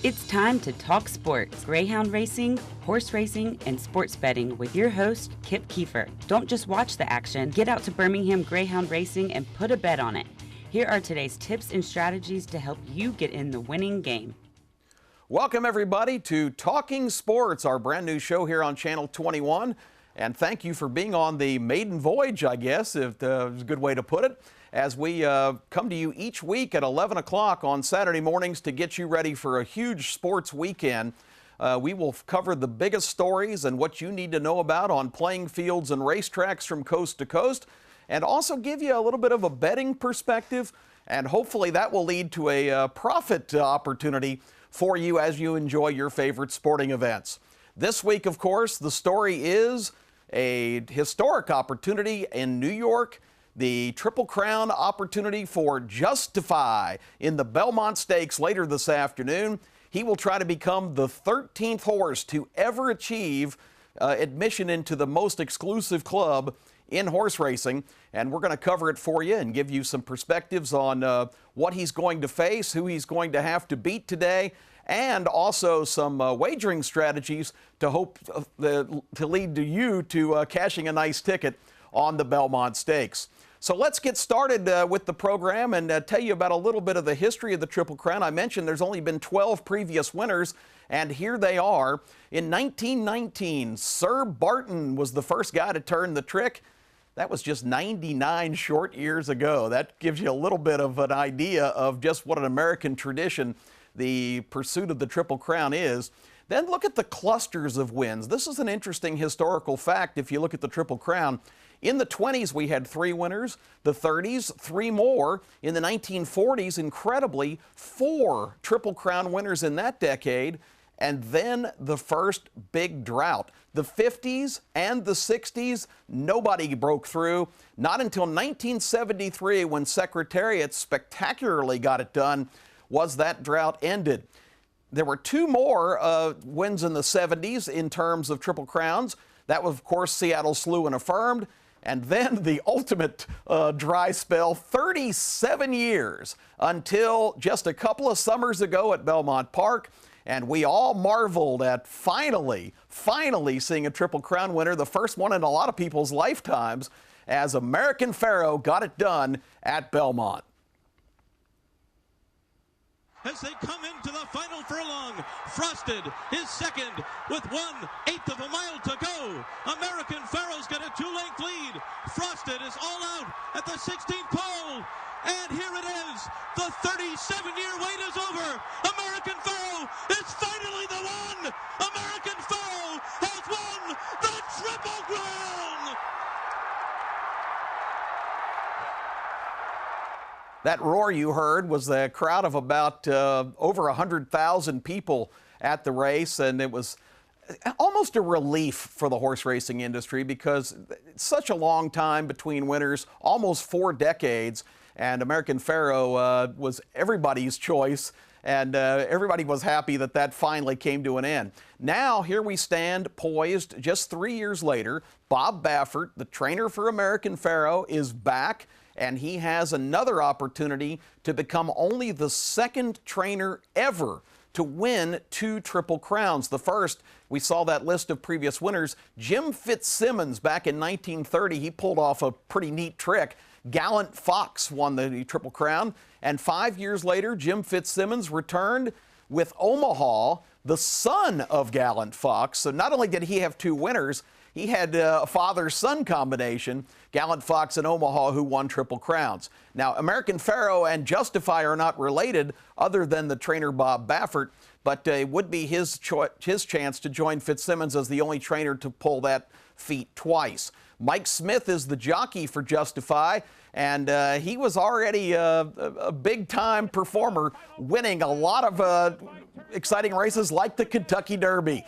It's time to talk sports, greyhound racing, horse racing, and sports betting with your host, Kip Keefer. Don't just watch the action. Get out to Birmingham Greyhound Racing and put a bet on it. Here are today's tips and strategies to help you get in the winning game. Welcome, everybody, to Talking Sports, our brand new show here on Channel 21. And thank you for being on the maiden voyage, I guess, if is a good way to put it, as we come to you each week at 11 o'clock on Saturday mornings to get you ready for a huge sports weekend. We will cover the biggest stories and what you need to know about on playing fields and racetracks from coast to coast, and also give you a little bit of a betting perspective, and hopefully that will lead to a profit opportunity for you as you enjoy your favorite sporting events. This week, of course, the story is a historic opportunity in New York, the Triple Crown opportunity for Justify in the Belmont Stakes later this afternoon. He will try to become the 13th horse to ever achieve admission into the most exclusive club in horse racing, and we're going to cover it for you and give you some perspectives on what he's going to face, who he's going to have to beat today, and also some wagering strategies to hope to lead to you to cashing a nice ticket on the Belmont Stakes. So let's get started with the program and tell you about a little bit of the history of the Triple Crown. I mentioned there's only been 12 previous winners, and here they are. In 1919, Sir Barton was the first guy to turn the trick. That was just 99 short years ago. That gives you a little bit of an idea of just what an American tradition the pursuit of the Triple Crown is. Then look at the clusters of wins. This is an interesting historical fact if you look at the Triple Crown. In the 20s, we had 3 winners. The 30s, 3 more. In the 1940s, incredibly, 4 Triple Crown winners in that decade. And then the first big drought. The 50s and the 60s, nobody broke through. Not until 1973, when Secretariat spectacularly got it done, was that drought ended. There were 2 more wins in the 70s in terms of Triple Crowns. That was, of course, Seattle Slew and Affirmed. And then the ultimate dry spell, 37 years, until just a couple of summers ago at Belmont Park. And we all marveled at finally seeing a Triple Crown winner, the first one in a lot of people's lifetimes, as American Pharoah got it done at Belmont. As they come into the final furlong, Frosted is second with 1/8 of a mile to go. American Pharoah's got a 2-length lead. Frosted is all out at the 16th pole. And here it is. The 37-year wait is over. American Pharoah is finally the one. American Pharoah has won the Triple Crown. That roar you heard was the crowd of about over 100,000 people at the race, and it was almost a relief for the horse racing industry because it's such a long time between winners, almost 4 decades, and American Pharoah was everybody's choice, and everybody was happy that that finally came to an end. Now, here we stand poised just 3 years later. Bob Baffert, the trainer for American Pharoah, is back, and he has another opportunity to become only the 2nd trainer ever to win 2 Triple Crowns. The first, we saw that list of previous winners, Jim Fitzsimmons back in 1930. He pulled off a pretty neat trick. Gallant Fox won the Triple Crown, and 5 years later, Jim Fitzsimmons returned with Omaha, the son of Gallant Fox. So not only did he have 2 winners, he had a father-son combination, Gallant Fox and Omaha, who won Triple Crowns. Now, American Pharoah and Justify are not related other than the trainer Bob Baffert, but it would be his chance to join Fitzsimmons as the only trainer to pull that feat twice. Mike Smith is the jockey for Justify, and he was already a big-time performer, winning a lot of exciting races like the Kentucky Derby.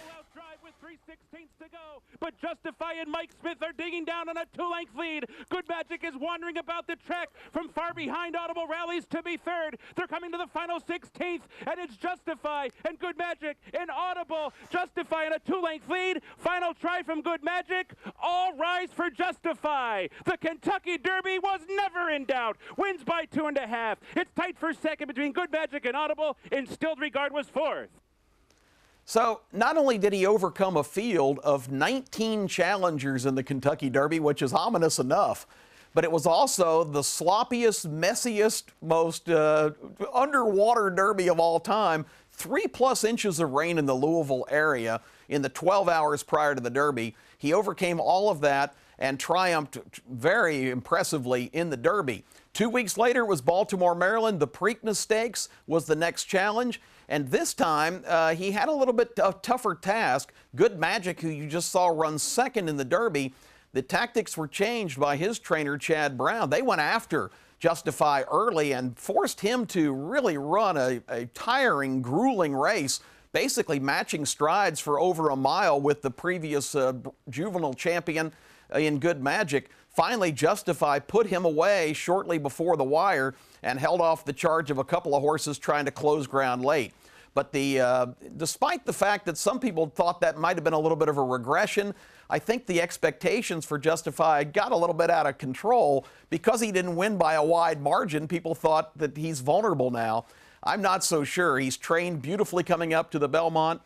But Justify and Mike Smith are digging down on a 2-length lead. Good Magic is wandering about the track from far behind. Audible rallies to be 3rd. They're coming to the final 16th, and it's Justify and Good Magic and Audible. Justify in a 2-length lead. Final try from Good Magic. All rise for Justify. The Kentucky Derby was never in doubt. Wins by 2.5. It's tight for second between Good Magic and Audible, and Stilled Regard was 4th. So not only did he overcome a field of 19 challengers in the Kentucky Derby, which is ominous enough, but it was also the sloppiest, messiest, most underwater Derby of all time. 3+ inches of rain in the Louisville area in the 12 hours prior to the Derby. He overcame all of that and triumphed very impressively in the Derby. 2 weeks later, it was Baltimore, Maryland. The Preakness Stakes was the next challenge. And this time, he had a little bit of tougher task. Good Magic, who you just saw run second in the Derby, the tactics were changed by his trainer, Chad Brown. They went after Justify early and forced him to really run a tiring, grueling race, basically matching strides for over a mile with the previous juvenile champion in Good Magic. Finally, Justify put him away shortly before the wire and held off the charge of a couple of horses trying to close ground late. But despite the fact that some people thought that might have been a little bit of a regression, I think the expectations for Justify got a little bit out of control. Because he didn't win by a wide margin, people thought that he's vulnerable now. I'm not so sure. He's trained beautifully coming up to the Belmont.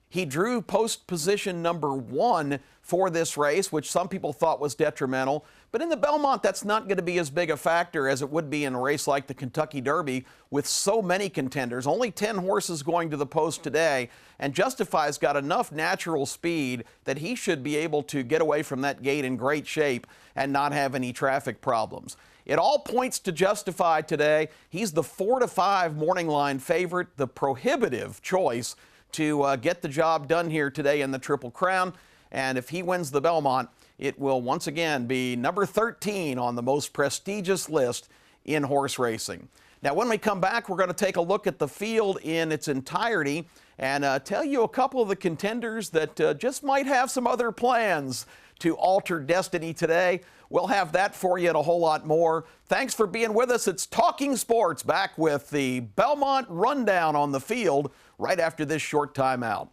He drew post position number 1 for this race, which some people thought was detrimental. But in the Belmont, that's not going to be as big a factor as it would be in a race like the Kentucky Derby with so many contenders. Only 10 horses going to the post today, and Justify's got enough natural speed that he should be able to get away from that gate in great shape and not have any traffic problems. It all points to Justify today. He's the 4-5 morning line favorite, the prohibitive choice to get the job done here today in the Triple Crown. And if he wins the Belmont, it will once again be number 13 on the most prestigious list in horse racing. Now, when we come back, we're going to take a look at the field in its entirety and tell you a couple of the contenders that just might have some other plans to alter destiny today. We'll have that for you and a whole lot more. Thanks for being with us. It's Talking Sports, back with the Belmont rundown on the field right after this short timeout.